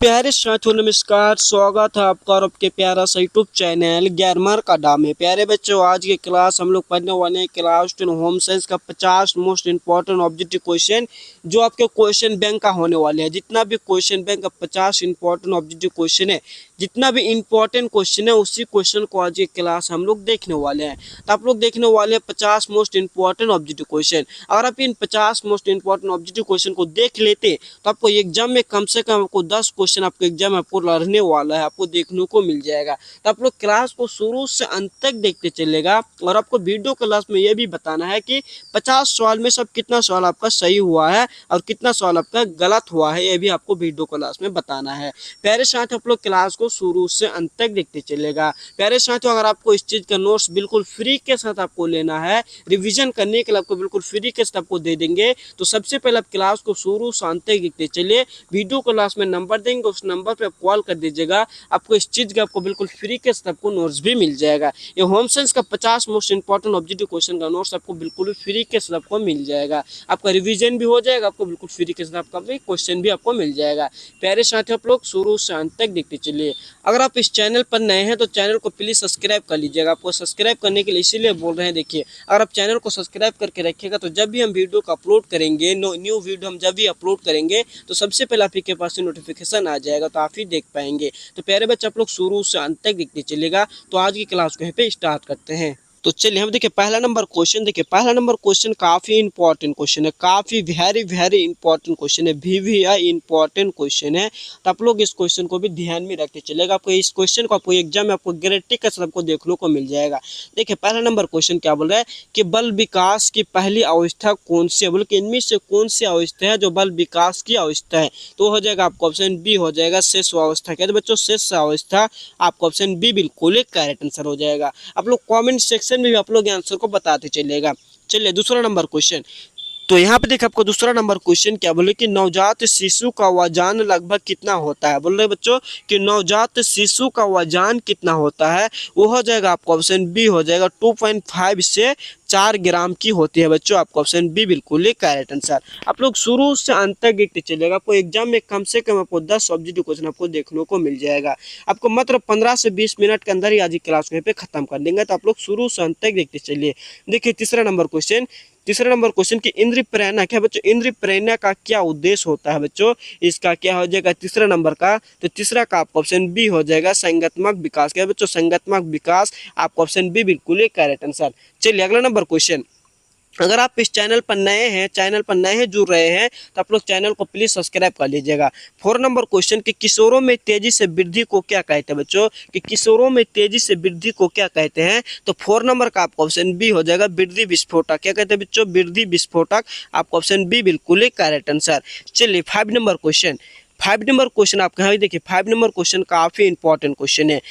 प्यारे साथियों नमस्कार, स्वागत है आपका और आपके प्यारा सा यूट्यूब चैनल ग्रामर का डाम में। प्यारे बच्चों, आज की क्लास हम लोग पढ़ने वाले हैं क्लास 10 होम साइंस का 50 मोस्ट इंपॉर्टेंट ऑब्जेक्टिव क्वेश्चन जो आपके क्वेश्चन बैंक का होने वाले हैं। जितना भी क्वेश्चन बैंक का 50 इंपॉर्टेंट ऑब्जेक्टिव क्वेश्चन है, जितना भी इंपॉर्टेंट क्वेश्चन है, उसी क्वेश्चन को आज की क्लास हम लोग देखने वाले हैं। तो आप लोग देखने वाले हैं 50 मोस्ट इंपॉर्टेंट ऑब्जेक्टिव क्वेश्चन। अगर आप इन 50 मोस्ट इंपॉर्टेंट ऑब्जेक्टिव क्वेश्चन को देख लेते तो आपको एग्जाम में कम से कम आपको 10 क्वेश्चन आपके एग्जाम में आपको लड़ने वाला है, आपको देखने को मिल जाएगा। तो आप लोग क्लास को शुरू से अंत तक देखते चलेगा और आपको वीडियो क्लास में ये भी बताना है कि 50 सवाल में सब कितना सवाल आपका सही हुआ है और कितना सवाल आपका गलत हुआ है, ये भी आपको वीडियो क्लास में बताना है। प्यारे साथियों, आप लोग क्लास को शुरू से अंत तक देखते चलेगा। प्यारे साथियों, अगर आपको इस चीज़ का नोट्स बिल्कुल फ्री के साथ आपको लेना है, रिविजन करने के लिए आपको बिल्कुल फ्री के साथ आपको दे देंगे, तो सबसे पहले आप क्लास को शुरू से अंत तक देखते चलिए। वीडियो क्लास में नंबर देंगे, उस नंबर पे आप कॉल कर दीजिएगा। आपको इस चीज़ का आपको बिल्कुल फ्री के साथ आपको नोट्स भी मिल जाएगा। ये होम साइंस का 50 मोस्ट इंपॉर्टेंट ऑब्जेक्टिव क्वेश्चन का नोट्स आपको बिल्कुल फ्री के साथ आपको मिल जाएगा। आपका रिवीजन भी हो जाएगा, आपको बिल्कुल फ्री के साथ आपका भी क्वेश्चन भी आपको मिल जाएगा। प्यारे साथियों, आप लोग शुरू से अंत तक देखते चलिए। अगर आप इस चैनल पर नए हैं तो चैनल को प्लीज़ सब्सक्राइब कर लीजिएगा। आपको सब्सक्राइब करने के लिए इसीलिए बोल रहे हैं, देखिए अगर आप चैनल को सब्सक्राइब करके रखिएगा तो जब भी हम वीडियो को अपलोड करेंगे, न्यू वीडियो हम जब भी अपलोड करेंगे तो सबसे पहले आप ही के पास नोटिफिकेशन आ जाएगा, तो आप ही देख पाएंगे। तो प्यारे बच्चे, आप लोग शुरू से अंत तक देखते चलेगा। तो आज की क्लास को यहाँ पे स्टार्ट करते हैं। तो चलिए हम देखिए पहला नंबर क्वेश्चन। देखिए पहला नंबर क्वेश्चन काफ़ी इंपॉर्टेंट क्वेश्चन है, काफ़ी वेरी इंपॉर्टेंट क्वेश्चन है, VVI इंपॉर्टेंट क्वेश्चन है। तो आप लोग इस क्वेश्चन को भी ध्यान में रखते चलेगा। आपको इस क्वेश्चन को आपको एग्जाम में आपको गारंटी के साथ आपको देखने को मिल जाएगा। देखिए पहला नंबर क्वेश्चन क्या बोल रहा है कि बल विकास की पहली अवस्था कौन सी है, बोल के इनमें से कौन सी अवस्था है जो बल विकास की अवस्था है। तो हो जाएगा आपको ऑप्शन बी हो जाएगा शेष अवस्था। कहते बच्चों शेष अवस्था, आपको ऑप्शन बी बिल्कुल एक करेक्ट आंसर हो जाएगा। आप लोग कमेंट सेक्शन में भी आप लोग आंसर को बताते चलेगा। चलिए दूसरा नंबर क्वेश्चन। तो यहाँ पे देखिए आपको दूसरा नंबर क्वेश्चन क्या बोले कि नवजात शिशु का वजन लगभग कितना होता है। बोल रहे बच्चों कि नवजात शिशु का वजन कितना होता है। वो हो जाएगा आपको ऑप्शन बी हो जाएगा 2.5 से 4 ग्राम की होती है। बच्चों आपको ऑप्शन बी बिल्कुल ही करेक्ट आंसर। आप लोग शुरू से अंत तक देखते चलेगा। आपको एग्जाम में कम से कम आपको 10 ऑब्जेक्टिव क्वेश्चन आपको देखने को मिल जाएगा। आपको मात्र 15 से 20 मिनट के अंदर ही आज की क्लास को यहाँ पे खत्म कर देंगे। तो आप लोग शुरू से अंत तक देखते चलिए। देखिए तीसरा नंबर क्वेश्चन की इंद्रिय प्रेरणा क्या बच्चों, इंद्रिय प्रेरणा का क्या उद्देश्य होता है बच्चों। इसका क्या हो जाएगा तीसरा नंबर का, तो तीसरा का आपका ऑप्शन बी हो जाएगा संगठनात्मक विकास। क्या बच्चों संगठनात्मक विकास, आपका ऑप्शन बी बिल्कुल ही करेक्ट आंसर। चलिए अगला नंबर क्वेश्चन। अगर आप इस चैनल पर नए हैं जुड़ रहे हैं तो आप लोग चैनल को प्लीज सब्सक्राइब कर लीजिएगा। 4 नंबर क्वेश्चन कि किशोरों में तेजी से वृद्धि को क्या कहते हैं बच्चों, कि किशोरों में तेजी से वृद्धि को क्या कहते हैं। तो 4 नंबर का आपका ऑप्शन बी हो जाएगा वृद्धि विस्फोटक। क्या कहते हैं बच्चों, वृद्धि विस्फोटक, आपका ऑप्शन बी बिल्कुल ही करेक्ट आंसर। चलिए 5 नंबर क्वेश्चन। 5 नंबर क्वेश्चन आपका यहाँ देखिए 5 नंबर क्वेश्चन काफ़ी इंपॉर्टेंट क्वेश्चन है,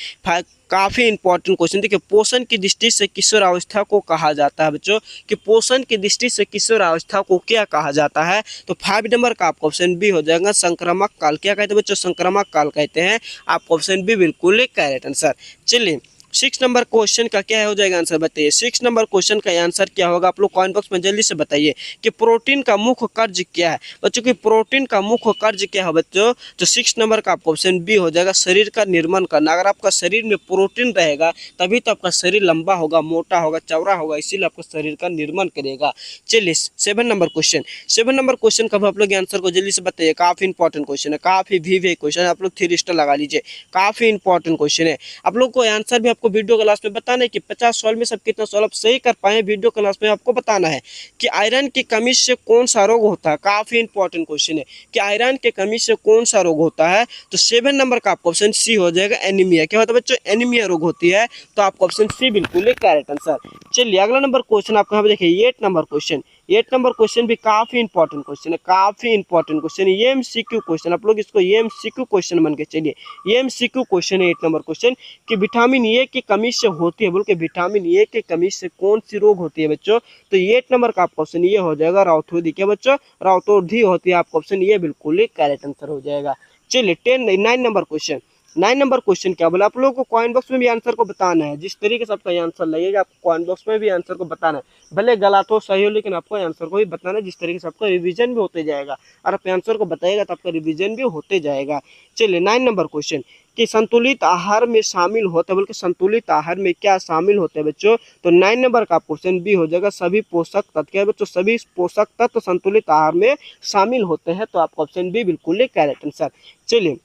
काफ़ी इंपॉर्टेंट क्वेश्चन। देखिए पोषण की दृष्टि से किशोर अवस्था को कहा जाता है बच्चों, कि पोषण की दृष्टि से किशोर अवस्था को क्या कहा जाता है। तो 5 नंबर का आपका ऑप्शन बी हो जाएगा संक्रामक काल। क्या कहते हैं बच्चों, संक्रामक काल कहते हैं। आपका ऑप्शन बी बिल्कुल एक करेक्ट आंसर। चलिए 6 नंबर क्वेश्चन का क्या हो जाएगा आंसर बताइए। 6 नंबर क्वेश्चन का आंसर क्या होगा, आप लोग कमेंट बॉक्स में जल्दी से बताइए कि प्रोटीन का मुख्य कार्य क्या है बच्चों, की प्रोटीन का मुख्य कार्य क्या है बच्चों। तो 6 नंबर का आपका ऑप्शन बी हो जाएगा शरीर का निर्माण करना। अगर आपका शरीर में प्रोटीन रहेगा तभी तो आपका शरीर लंबा होगा, मोटा होगा, चौड़ा होगा, इसीलिए आपका शरीर का निर्माण करेगा। चलिए 7 नंबर क्वेश्चन। 7 नंबर क्वेश्चन का आप लोग आंसर को जल्दी से बताइए। काफी इंपॉर्टेंट क्वेश्चन है, काफी VVI क्वेश्चन है। आप लोग 3 स्टार लगा लीजिए, काफी इंपॉर्टेंट क्वेश्चन है। आप लोग को आंसर भी आपको वीडियो क्लास में बताना है कि 50 सवाल में सब कितना सवाल आप सही कर पाए। वीडियो क्लास में आपको बताना है कि आयरन की कमी से कौन सा रोग होता है। काफी इंपॉर्टेंट क्वेश्चन है कि आयरन की कमी से कौन सा रोग होता है। तो 7 नंबर का आपका ऑप्शन सी हो जाएगा एनीमिया। क्या होता है बच्चों, एनीमिया रोग होती है। तो आपका ऑप्शन सी बिल्कुल एक करेक्ट आंसर। चलिए अगला नंबर क्वेश्चन आपका यहाँ पे देखिए 8 नंबर क्वेश्चन। 8 नंबर क्वेश्चन भी काफी इंपॉर्टेंट क्वेश्चन है, काफी इंपॉर्टेंट क्वेश्चन है। ये MCQ क्वेश्चन, आप लोग इसको MCQ क्वेश्चन मान के चलिए। ये MCQ क्वेश्चन है 8 नंबर क्वेश्चन कि विटामिन ए की कमी से होती है, बोल के विटामिन ए की कमी से कौन सी रोग होती है बच्चों। तो 8 नंबर का आपका ऑप्शन ये हो जाएगा राउथोधी। क्या बच्चों, राउथोधी होती है। आपका ऑप्शन ये बिल्कुल ही करेक्ट आंसर हो जाएगा। चलिए 9 नंबर क्वेश्चन। 9 नंबर क्वेश्चन क्या बोला, आप लोगों को कमेंट बॉक्स में भी आंसर को बताना है। जिस तरीके से आपका आंसर लगेगा आपको कमेंट बॉक्स में भी आंसर को बताना है। भले गलत हो सही हो, लेकिन आपको आंसर को भी बताना है। जिस तरीके से आपका रिवीजन भी होते जाएगा, और आप आंसर को बताएगा तो आपका रिवीजन भी होते जाएगा। चलिए 9 नंबर क्वेश्चन कि संतुलित आहार में शामिल होता है, बल्कि संतुलित आहार में क्या शामिल होते हैं बच्चों। तो 9 नंबर का क्वेश्चन बी हो जाएगा, सभी पोषक तत्व। क्या है बच्चों, सभी पोषक तत्व संतुलित आहार में शामिल होते हैं। तो आपका ऑप्शन बी बिल्कुल करेक्ट आंसर। चलिए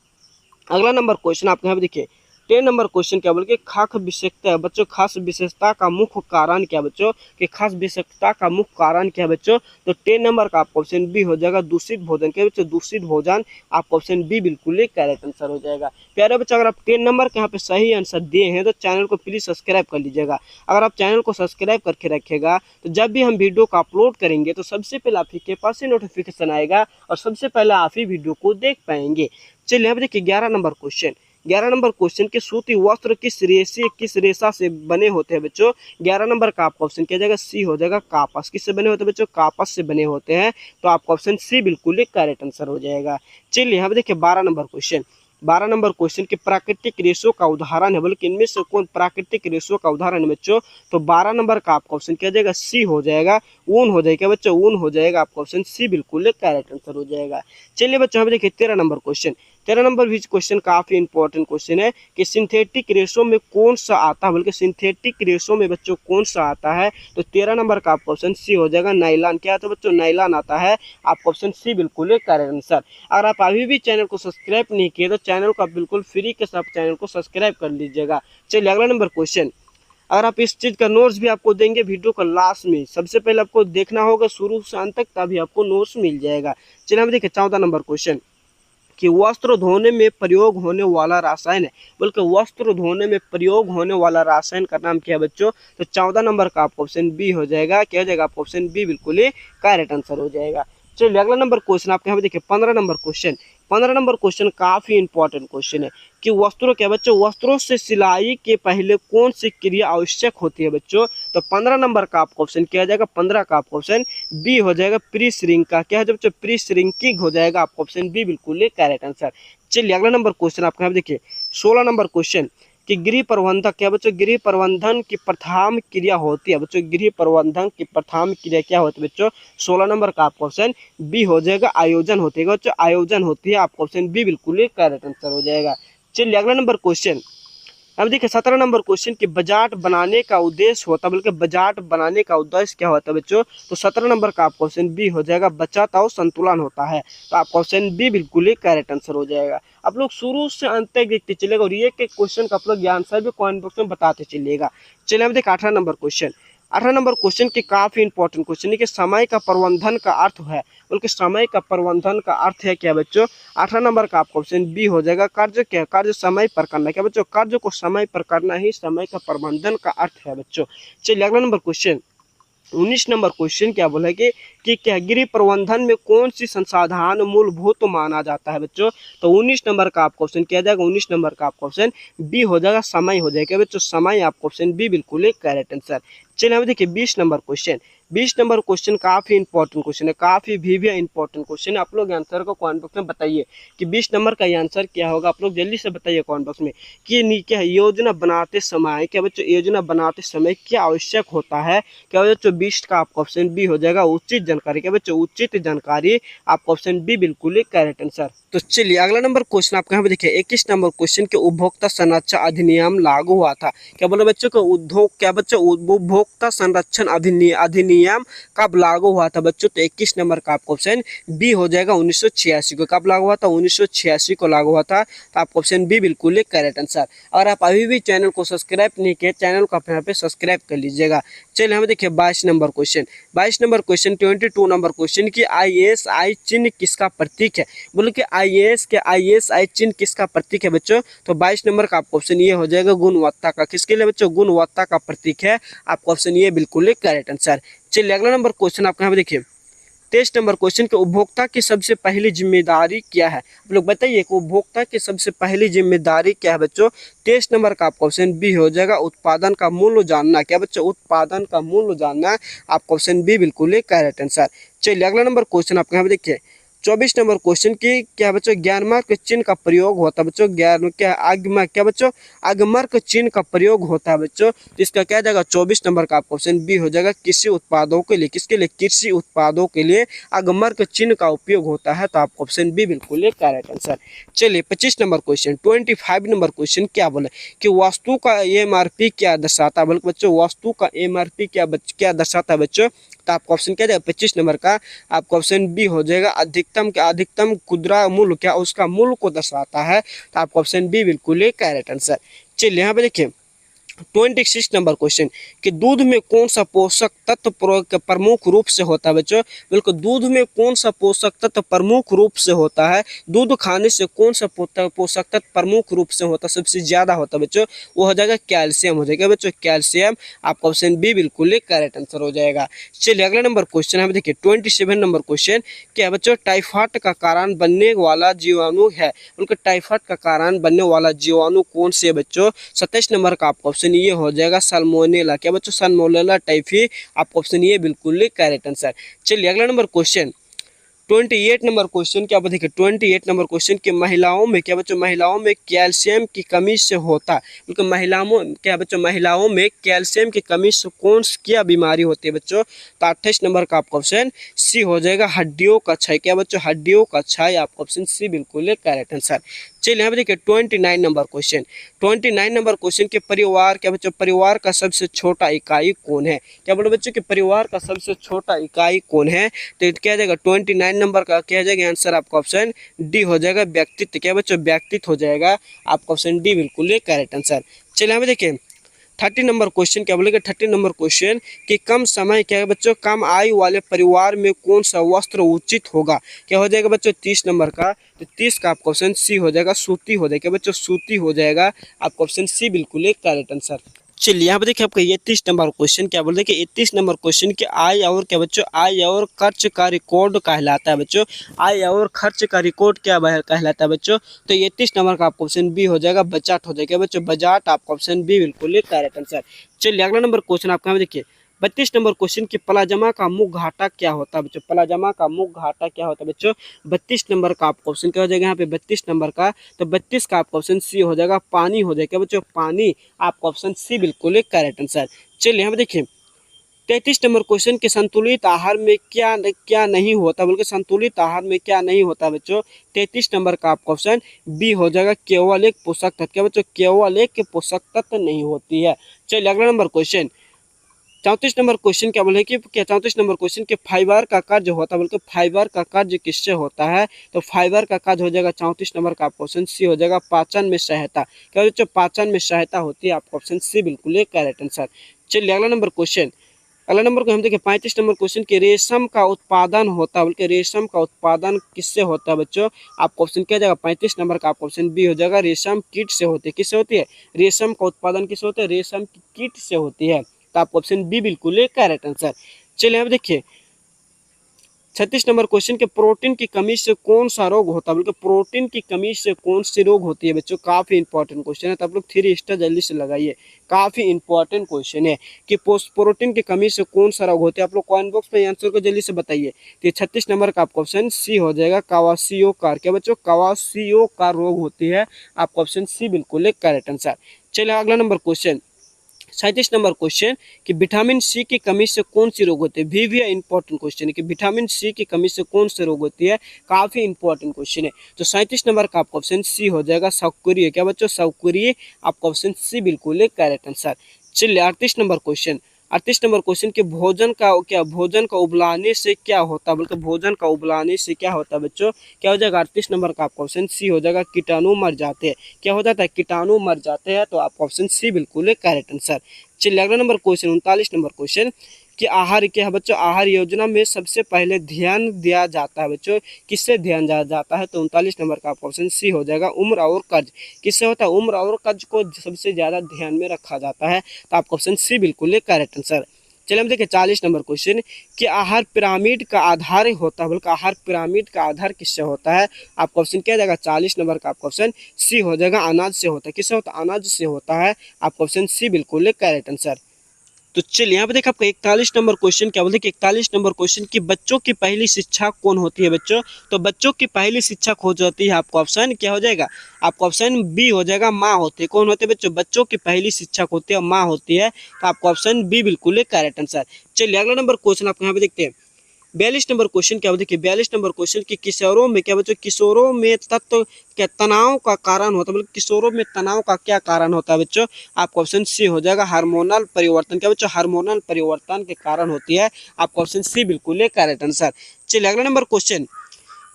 अगला नंबर क्वेश्चन आपके यहाँ पे देखिए 10 नंबर क्वेश्चन क्या बोल के खास विशेषता है बच्चों, खास विशेषता का मुख्य कारण क्या बच्चों, कि खास विशेषता का मुख्य कारण क्या है बच्चों। तो 10 नंबर का आपका ऑप्शन बी हो जाएगा, दूषित भोजन। क्या बच्चों, दूषित भोजन। आपका ऑप्शन बी बिल्कुल करेक्ट आंसर हो जाएगा। प्यारे बच्चों, अगर आप 10 नंबर के यहाँ पे सही आंसर दिए हैं तो चैनल को प्लीज सब्सक्राइब कर लीजिएगा। अगर आप चैनल को सब्सक्राइब करके रखेगा तो जब भी हम वीडियो को अपलोड करेंगे तो सबसे पहले आप ही के पास ही नोटिफिकेशन आएगा और सबसे पहले आप ही वीडियो को देख पाएंगे। चलिए यहाँ पे देखिए 11 नंबर क्वेश्चन। 11 नंबर क्वेश्चन के सूती वस्त्र किस रेशा से बने होते हैं बच्चों। 11 नंबर का आपका ऑप्शन क्या जाएगा, सी हो जाएगा, कापस। किससे बने होते हैं बच्चों, कापस से बने होते हैं। तो आपका ऑप्शन सी बिल्कुल करेक्ट आंसर हो जाएगा। चलिए यहाँ पे देखिए 12 नंबर क्वेश्चन। 12 नंबर क्वेश्चन के प्राकृतिक रेशों का उदाहरण है, बल्कि इनमें से कौन प्राकृतिक रेशों का उदाहरण है बच्चों। तो 12 नंबर का आपका ऑप्शन क्या जाएगा, सी हो जाएगा, ऊन हो जाएगा बच्चों, ऊन हो जाएगा। आपका ऑप्शन सी बिल्कुल करेक्ट आंसर हो जाएगा। चलिए बच्चों यहाँ पे देखिए 13 नंबर क्वेश्चन। 13 नंबर भी क्वेश्चन काफी इंपॉर्टेंट क्वेश्चन है कि सिंथेटिक रेशो में कौन सा आता है, बल्कि सिंथेटिक रेशो में बच्चों कौन सा आता है। तो 13 नंबर का आपका ऑप्शन सी हो जाएगा, नाइलॉन। क्या आता है बच्चों, नाइलॉन आता है। आपका ऑप्शन सी बिल्कुल करेक्ट आंसर। अगर आप अभी भी चैनल को सब्सक्राइब नहीं किए तो चैनल को आप बिल्कुल फ्री के साथ चैनल को सब्सक्राइब कर लीजिएगा। चलिए अगला नंबर क्वेश्चन। अगर आप इस चीज़ का नोट्स भी आपको देंगे वीडियो का लास्ट में, सबसे पहले आपको देखना होगा शुरू से अंत तक, तभी आपको नोट्स मिल जाएगा। चलिए हम देखिए 14 नंबर क्वेश्चन कि वस्त्र धोने में प्रयोग होने वाला रासायन है, बल्कि वस्त्र धोने में प्रयोग होने वाला रासायन का नाम क्या है बच्चों। तो 14 नंबर का आपका ऑप्शन बी हो जाएगा। क्या हो जाएगा, आपका ऑप्शन बी बिल्कुल ही करेक्ट आंसर हो जाएगा। चलिए अगला नंबर क्वेश्चन आपके यहाँ पे देखिए 15 नंबर क्वेश्चन। 15 नंबर क्वेश्चन काफी इंपॉर्टेंट क्वेश्चन है कि वस्त्रों क्या बच्चों, वस्त्रों से सिलाई के पहले कौन सी क्रिया आवश्यक होती है बच्चों। तो 15 नंबर का आपका ऑप्शन क्या हो जाएगा, 15 का आपका ऑप्शन बी हो जाएगा, प्री श्रिंक का। क्या है बच्चों, प्री श्रिंकिंग हो जाएगा। आपका ऑप्शन बी बिल्कुल करेक्ट आंसर। चलिए अगला नंबर क्वेश्चन आपके यहाँ देखिए 16 नंबर क्वेश्चन कि गृह प्रबंधक। क्या बच्चों, गृह प्रबंधन की प्रथम क्रिया होती है बच्चों, गृह प्रबंधन की प्रथम क्रिया क्या होती है बच्चों। 16 नंबर का आपका ऑप्शन बी हो जाएगा, आयोजन होती है बच्चों, आयोजन होती है। आपका ऑप्शन बी बिल्कुल करेक्ट आंसर हो जाएगा। चलिए अगला नंबर क्वेश्चन। अब देखिए 17 नंबर क्वेश्चन कि बजट बनाने का उद्देश्य होता है, बल्कि बजट बनाने का उद्देश्य क्या होता है बच्चों। तो 17 नंबर का आपका ऑप्शन बी हो जाएगा, बचत और संतुलन होता है। तो आपका ऑप्शन बी बिल्कुल ही करेक्ट आंसर हो जाएगा। आप लोग शुरू से अंत तक देखते चलेगा और ये के क्वेश्चन का आप लोग आंसर भी कमेंट बॉक्स में बताते चलिएगा। चलिए अब देखिए 18 नंबर क्वेश्चन। 18 नंबर क्वेश्चन की काफी इंपॉर्टेंट क्वेश्चन है कि समय का प्रबंधन का अर्थ है, बल्कि समय का प्रबंधन का अर्थ है क्या बच्चों। 18 नंबर का आपका ऑप्शन बी हो जाएगा, कार्य क्या, कार्य समय पर करना। क्या बच्चों, कार्य को समय पर करना ही समय का प्रबंधन का अर्थ है बच्चों। चलिए अगला नंबर क्वेश्चन 19 नंबर क्वेश्चन क्या बोला कि क्या गृह प्रबंधन में कौन सी संसाधन मूलभूत माना जाता है बच्चों। तो 19 नंबर का आपका ऑप्शन क्या जाएगा, 19 नंबर का आपका ऑप्शन बी हो जाएगा, समय हो जाएगा बच्चों, समय। आपका ऑप्शन बी बिल्कुल करेक्ट आंसर। चलिए हम देखिए 20 नंबर क्वेश्चन। 20 नंबर क्वेश्चन काफी इंपॉर्टेंट क्वेश्चन है, काफी भी इंपॉर्टेंट क्वेश्चन है। आप लोग आंसर को कमेंट बॉक्स में बताइए कि 20 नंबर का आंसर क्या होगा। आप लोग जल्दी से बताइए कमेंट बॉक्स में कि क्या योजना बनाते समय, क्या बच्चों योजना बनाते समय क्या आवश्यक होता है। क्या बच्चों 20 का आपका ऑप्शन बी हो जाएगा, उचित जानकारी। क्या बच्चों, उचित जानकारी। आपका ऑप्शन बी बिल्कुल करेक्ट आंसर। तो चलिए अगला नंबर क्वेश्चन आपका यहाँ पे देखिए 21 नंबर क्वेश्चन के उपभोक्ता संरक्षण अधिनियम लागू हुआ था। क्या बोला बच्चों को उद्योग, क्या बच्चों उपभोक्ता संरक्षण अधिनियम कब लागू हुआ था बच्चों। तो 21 नंबर का आपका ऑप्शन बी हो जाएगा 1986 को। कब लागू हुआ था, 1986 को लागू हुआ था। तो आपका ऑप्शन बी बिल्कुल करेक्ट आंसर। अगर आप अभी भी चैनल को सब्सक्राइब नहीं किए, चैनल को आप यहाँ पे सब्सक्राइब कर लीजिएगा। चलिए हमें देखिए 22 number question. 22 number question 22 number question की ISI चिन्ह किसका प्रतीक है। बोले कि ISI चिन्ह किसका प्रतीक है बच्चों। तो 22 नंबर का आपका ऑप्शन ये हो जाएगा, गुणवत्ता का। किसके लिए बच्चों, गुणवत्ता का प्रतीक है। आपका ऑप्शन ये बिल्कुल करेक्ट आंसर। चलिए अगला नंबर क्वेश्चन आपको यहाँ पे देखिए 23 नंबर क्वेश्चन के उपभोक्ता की सबसे पहली जिम्मेदारी क्या है। आप लोग बताइए कि उपभोक्ता की सबसे पहली जिम्मेदारी क्या है बच्चों। 23 नंबर का आपका ऑप्शन बी हो जाएगा, उत्पादन का मूल्य जानना। क्या बच्चों, उत्पादन का मूल्य जानना। आपका ऑप्शन बी बिल्कुल करेक्ट आंसर। चलिए अगला नंबर क्वेश्चन आपके यहाँ पे देखिए 24 नंबर क्वेश्चन की क्या बच्चों ज्ञानमार्ग चिन्ह का प्रयोग होता है बच्चों, ज्ञान क्या आगमा क्या बच्चों आगमर्क चिन्ह का प्रयोग होता है बच्चों। तो इसका क्या जाएगा 24 नंबर का आपका ऑप्शन बी हो जाएगा, कृषि उत्पादों के लिए, किसके लिए, कृषि उत्पादों के लिए आगमर्क चिन्ह का उपयोग होता है। तो आपका ऑप्शन बी बिल्कुल करेक्ट आंसर। चलिए 25 नंबर क्वेश्चन, 25 नंबर क्वेश्चन क्या बोले कि वस्तु का एमआरपी क्या दर्शाता है, बल्कि बच्चों वस्तु का एमआरपी क्या दर्शाता है बच्चों। तो आपका ऑप्शन क्या जाएगा 25 नंबर का आपका ऑप्शन बी हो जाएगा, अधिकतम खुदरा मूल्य क्या उसका मूल्य को दर्शाता है। तो आपका ऑप्शन बी बिल्कुल करेक्ट आंसर। चलिए यहाँ पे देखिए 26 नंबर क्वेश्चन कि दूध में कौन सा पोषक तत्व प्रमुख रूप से होता है बच्चों। बिल्कुल दूध में कौन सा पोषक तत्व प्रमुख रूप से होता है, दूध खाने से कौन सा पोषक तत्व प्रमुख रूप से होता है, सबसे ज्यादा होता है बच्चों, वो हो जाएगा कैल्शियम हो जाएगा बच्चों, कैल्शियम। आपका ऑप्शन बी बिल्कुल करेक्ट आंसर हो जाएगा। चलिए अगला नंबर क्वेश्चन है देखिए 27 नंबर क्वेश्चन क्या बच्चों टाइफाइड का कारण बनने वाला जीवाणु है, उनका टाइफाइड का कारण बनने वाला जीवाणु कौन से बच्चों। 27 नंबर का आपका ऑप्शन ये हो जाएगा साल्मोनेला, क्या बच्चों साल्मोनेला टाइफी। आपका ऑप्शन ये बिल्कुल करेक्ट आंसर। चलिए अगला नंबर क्वेश्चन 28 नंबर क्वेश्चन क्या देखिए 28 नंबर क्वेश्चन कि महिलाओं में क्या बच्चों महिलाओं में कैल्शियम की कमी से होता है, क्योंकि महिलाओं क्या बच्चों महिलाओं में कैल्शियम की कमी से कौन क्या बीमारी होती है बच्चों। तो 28 नंबर का आपका ऑप्शन सी हो जाएगा हड्डियों का क्षय, क्या बच्चों हड्डियों का क्षय। आपका ऑप्शन सी बिल्कुल करेक्ट आंसर। चलिए यहाँ पे देखिए 29 नंबर क्वेश्चन, 29 नंबर क्वेश्चन के परिवार क्या बच्चों परिवार का सबसे छोटा इकाई कौन है, क्या बोलो बच्चों कि परिवार का सबसे छोटा इकाई कौन है। तो क्या जाएगा 29 नंबर का क्या जाएगा आंसर आपका ऑप्शन डी हो जाएगा व्यक्तित्व, क्या बच्चों व्यक्तित्व हो जाएगा। आपका ऑप्शन डी बिल्कुल करेक्ट आंसर। चलिए यहाँ पे देखिए 30 नंबर क्वेश्चन क्या बोलेगा 30 नंबर क्वेश्चन कि कम समय क्या है बच्चों कम आयु वाले परिवार में कौन सा वस्त्र उचित होगा, क्या हो जाएगा बच्चों 30 नंबर का। तो 30 का आपका ऑप्शन सी हो जाएगा सूती हो जाएगा बच्चों सूती हो जाएगा। आपका ऑप्शन सी बिल्कुल करेक्ट आंसर। चलिए यहाँ पे देखिए आपका 31 नंबर क्वेश्चन क्या बोल रहे हैं कि 31 नंबर क्वेश्चन की आय और क्या बच्चों आय और खर्च का रिकॉर्ड कहलाता है बच्चों, आय और खर्च का रिकॉर्ड क्या कहलाता है बच्चों। तो 31 नंबर का आपका ऑप्शन बी हो जाएगा बजट हो जाएगा बच्चों बजट। आपका ऑप्शन बी बिल्कुल करेक्ट आंसर। चलिए अगला नंबर क्वेश्चन आपका देखिए 32 नंबर क्वेश्चन की प्लाज्मा का मुख्य घाटा क्या होता है बच्चों, प्लाज्मा का मुख्य घाटा क्या होता है बच्चों। 32 नंबर का आपका ऑप्शन क्या हो जाएगा यहाँ पे 32 नंबर का। तो 32 का आपका ऑप्शन सी हो जाएगा पानी हो जाएगा बच्चों पानी। आपका ऑप्शन सी बिल्कुल करेक्ट आंसर। चलिए हम देखिए 33 नंबर क्वेश्चन के संतुलित आहार में क्या क्या नहीं होता, बल्कि संतुलित आहार में क्या नहीं होता बच्चों। 33 नंबर का आपका ऑप्शन बी हो जाएगा केवल एक पोषक तत्व, क्या बच्चों केवल एक पोषक तत्व नहीं होती है। चलिए अगला नंबर क्वेश्चन 34 नंबर क्वेश्चन क्या बोले कि क्या 34 नंबर क्वेश्चन के फाइबर का कार्य होता है, बल्कि फाइबर का कार्य किससे होता है। तो फाइबर का कार्य हो जाएगा 34 नंबर का क्वेश्चन सी हो जाएगा पाचन में सहायता, क्या बच्चों पाचन में सहायता होती है। आपका ऑप्शन सी बिल्कुल करेक्ट आंसर। चलिए अगला नंबर क्वेश्चन, अगला नंबर को हम देखिए 35 नंबर क्वेश्चन के रेशम का उत्पादन होता है, बल्कि रेशम का उत्पादन किससे होता है बच्चों। आपका ऑप्शन क्या जाएगा 35 नंबर का आपका ऑप्शन बी हो जाएगा रेशम कीट से होती है, किससे होती है रेशम का उत्पादन किससे होता है रेशम की कीट से होती है। तो आपका ऑप्शन बी बिल्कुल करेक्ट आंसर। चलिए अब देखिए 36 नंबर क्वेश्चन के प्रोटीन की कमी से कौन सा रोग होता है, बल्कि प्रोटीन की कमी से कौन सी रोग होती है बच्चों। काफी इंपॉर्टेंट क्वेश्चन है, तो आप लोग 3 स्टार जल्दी से लगाइए, काफी इंपॉर्टेंट क्वेश्चन है कि प्रोटीन की कमी से कौन सा रोग होता है। आप लोग कमेंट बॉक्स में आंसर को जल्दी से बताइए। तो 36 नंबर का आपका ऑप्शन सी हो जाएगा कवासियोकार, क्या बच्चों कवासियोकार रोग होती है। आपका ऑप्शन सी बिल्कुल करेक्ट आंसर। चलिए अगला नंबर क्वेश्चन 37 नंबर क्वेश्चन कि विटामिन सी की कमी से कौन सी रोग होती है। भी इंपॉर्टेंट क्वेश्चन है कि विटामिन सी की कमी से कौन सी रोग होती है, काफी इंपॉर्टेंट क्वेश्चन है। तो 37 नंबर का आपका ऑप्शन सी हो जाएगा सक्रिय, क्या बच्चों सक्रिय। आपका ऑप्शन सी बिल्कुल करेक्ट आंसर। चलिए 38 नंबर क्वेश्चन, 38 नंबर क्वेश्चन के भोजन का उबलाने से क्या होता है, बल्कि भोजन का उबलाने से क्या होता है बच्चों। क्या हो जाएगा 38 नंबर का आपका ऑप्शन सी हो जाएगा कीटाणु मर जाते हैं, क्या हो जाता है कीटाणु मर जाते हैं। तो आपका ऑप्शन सी बिल्कुल करेक्ट आंसर। चलिए अगला नंबर क्वेश्चन 39 नंबर क्वेश्चन कि आहार क्या है बच्चों आहार योजना में सबसे पहले ध्यान दिया जाता है बच्चों, किससे ध्यान दिया जाता है। तो 39 नंबर का आपका ऑप्शन सी हो जाएगा उम्र और कर्ज, किससे होता है उम्र और कर्ज को सबसे ज्यादा ध्यान में रखा जाता है। तो आपका ऑप्शन सी बिल्कुल करेक्ट आंसर। चलिए हम देखिए 40 नंबर क्वेश्चन कि आहार पिरामिड का आधार होता है, बल्कि आहार पिरामिड का आधार किससे होता है। आपका ऑप्शन क्या जाएगा 40 नंबर का आपका ऑप्शन सी हो जाएगा अनाज से होता है, किससे होता है अनाज से होता है। आपका ऑप्शन सी बिल्कुल करेक्ट आंसर। तो तो चलिए यहाँ पे देखिए आपका 41 नंबर क्वेश्चन क्या बोलते हैं कि 41 नंबर क्वेश्चन की बच्चों की पहली शिक्षा कौन होती है बच्चों। तो बच्चों की पहली शिक्षक हो जाती है आपको ऑप्शन क्या हो जाएगा, आपको ऑप्शन बी हो जाएगा, माँ होती है। कौन होते हैं बच्चों, बच्चों की पहली शिक्षक होती है माँ होती है। तो आपको ऑप्शन बी बिल्कुल करेक्ट आंसर। चलिए अगला नंबर क्वेश्चन आपको यहाँ पे देखते हैं 42 नंबर क्वेश्चन क्या देखिए 42 नंबर क्वेश्चन की किशोरों में क्या बच्चों, किशोरों में तत्व क्या तनाव का कारण होता है, मतलब किशोरों में तनाव का क्या कारण होता है बच्चों। आपको ऑप्शन सी हो जाएगा हार्मोनल परिवर्तन। क्या बच्चों, हार्मोनल परिवर्तन के कारण होती है। आपको ऑप्शन सी बिल्कुल करेक्ट आंसर। चलिए अगला नंबर क्वेश्चन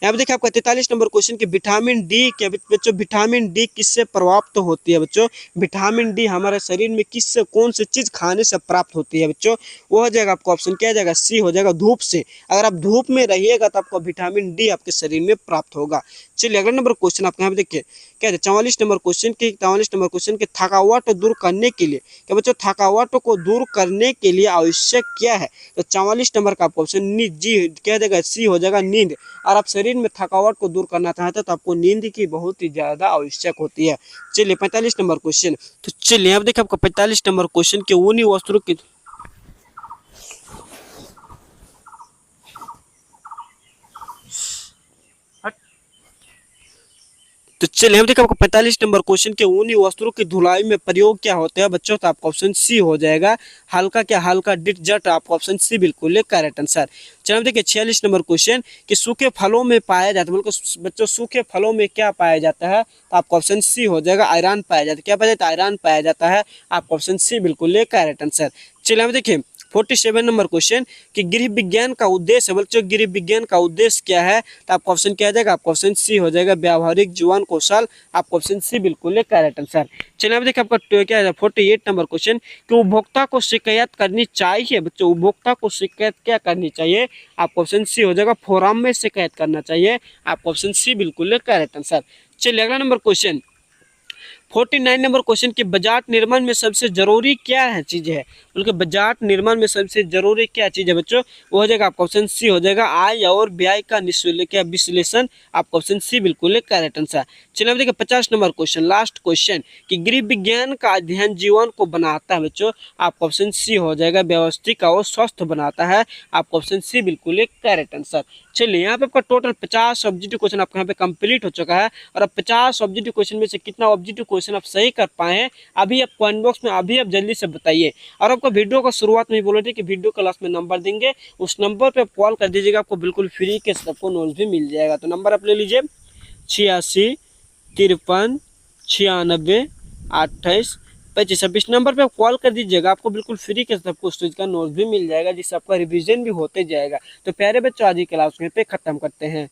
यहाँ पे देखिए आपका 43 नंबर क्वेश्चन की विटामिन डी क्या बच्चों, विटामिन डी किससे प्राप्त होती है बच्चों। विटामिन डी हमारे शरीर में किससे, कौन सी चीज खाने से प्राप्त होती है बच्चों। वो हो जाएगा आपको ऑप्शन क्या हो जाएगा, सी हो जाएगा, धूप से। अगर आप धूप में रहिएगा तो आपको विटामिन डी आपके शरीर में प्राप्त होगा। चलिए अगला नंबर क्वेश्चन आपको यहाँ पे देखिए क्या है 44 नंबर क्वेश्चन की 44 नंबर क्वेश्चन की थकावट दूर करने के लिए क्या बच्चों, थकावट को दूर करने के लिए आवश्यक क्या है। तो 44 नंबर का आपको ऑप्शन जी क्या देगा, सी हो जाएगा, नींद। और आप शरीर में थकावट को दूर करना चाहते हैं तो आपको नींद की बहुत ही ज्यादा आवश्यक होती है। चलिए 45 नंबर क्वेश्चन, तो चलिए अब देखिए आपको 45 नंबर क्वेश्चन के ऊनी वस्त्रों की तो चलिए हम देखिए आपको 45 नंबर क्वेश्चन के ऊनी वस्त्रों की धुलाई में प्रयोग क्या होता है बच्चों। तो आपका ऑप्शन सी हो जाएगा, हल्का क्या, हल्का डिटर्जेंट। आपका ऑप्शन सी बिल्कुल करेक्ट आंसर। चलिए हम देखिए 46 नंबर क्वेश्चन कि सूखे फलों में पाया जाता है, बिल्कुल बच्चों सूखे फलों में क्या पाया जाता है। तो आपका ऑप्शन सी हो जाएगा, आयरन पाया जाता है। क्या पाया जाता है, आयरन पाया जाता है। आपका ऑप्शन सी बिल्कुल करेक्ट आंसर। चलिए हम देखिए 47 नंबर क्वेश्चन कि गृह विज्ञान का उद्देश्य बच्चों, गृह विज्ञान का उद्देश्य क्या है। तो आपका ऑप्शन क्या आ जाएगा, आपका ऑप्शन सी हो जाएगा, व्यावहारिक जीवन कौशल। आपका ऑप्शन सी बिल्कुल करेक्ट आंसर। चलिए अब देखिए आपका क्या है 48 नंबर क्वेश्चन कि उपभोक्ता को शिकायत करनी चाहिए बच्चों, उपभोक्ता को शिकायत क्या करनी चाहिए। आपका ऑप्शन सी हो जाएगा, फोरम में शिकायत करना चाहिए। आपका ऑप्शन सी बिल्कुल करेक्ट आंसर। चलिए अगला नंबर क्वेश्चन 49 नंबर क्वेश्चन की बजट निर्माण में सबसे जरूरी क्या है चीज है, बल्कि बजट निर्माण में सबसे जरूरी क्या चीज है बच्चों। वो हो जाएगा आपका ऑप्शन सी हो जाएगा, आय और व्यय का विश्लेषण। आपका ऑप्शन सी बिल्कुल करेक्ट आंसर। चलिए अब देखिए 50 नंबर क्वेश्चन लास्ट क्वेश्चन कि गृह विज्ञान का अध्ययन जीवन को बनाता है बच्चों। आपका ऑप्शन सी हो जाएगा, व्यवस्थित और स्वस्थ बनाता है। आपका ऑप्शन सी बिल्कुल करेक्ट आंसर। चलिए यहाँ पे आपका टोटल 50 ऑब्जेक्टिव क्वेश्चन आपका यहाँ पे कंप्लीट हो चुका है। और अब 50 ऑब्जेक्टिव क्वेश्चन में से कितना ऑब्जेक्टिव क्वेश्चन आप सही कर पाए हैं अभी आप कमेंट बॉक्स में अभी आप जल्दी से बताइए। और आपको वीडियो का शुरुआत में बोल रहे थे कि वीडियो क्लास में नंबर देंगे, उस नंबर पे आप कॉल कर दीजिएगा, आपको बिल्कुल फ्री के सबको नोट्स भी मिल जाएगा। तो नंबर आप ले लीजिए 86 53 96 28 25। इस नंबर पे आप कॉल कर दीजिएगा, आपको बिल्कुल फ्री के सबको उस चीज का नोट्स भी मिल जाएगा, जिससे आपका रिवीजन भी होते जाएगा। तो प्यारे बच्चों आज की क्लास में पे खत्म करते हैं।